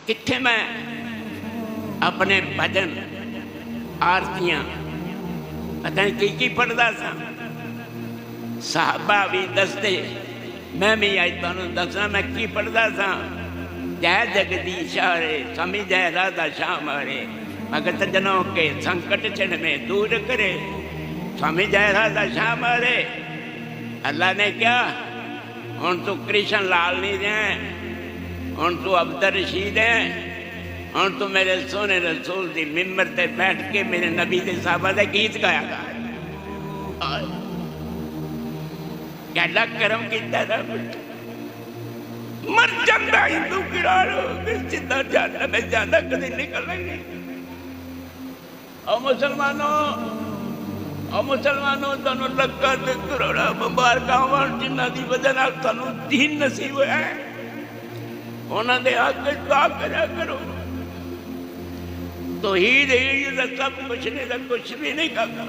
کتنے میں اپنے بھجن آرتیاں پتہ نہیں کی پڑھتا سا، صحابہ بھی دستے، میں بھی آج تمہیں دسنا میں کی پڑھتا سا۔ جے جگدیش ہرے سمی جے رادا شام ہرے، بھگت جنوں کے سنکٹ چڑھ میں دور کرے، سمی جے رادا شام ہرے۔ اللہ نے کیا ہن تو کرشن لال نہیں دیں، ہن تو عبد رشید ہیں، ہن تو میرے سونے رسول دی ممبر تے بیٹھ کے میرے نبی دے صحابہ دے گیت گایا گا۔ کیڈا کرم کیتا رب، مر جاندہ ہندو گرارو سدھا جانا میں جانا کدی نکلیں گے۔ او مسلمانوں تانوں لکھاں تے کروڑاں مبارکاں ہون جنہاں دی وجہ نال تانوں دین نصیب ہویا ہے، انہاں دے حق وچ دعا کریا کرو۔ توحید ہی سب کچھ نہیں، کچھ بھی نہیں کرتا۔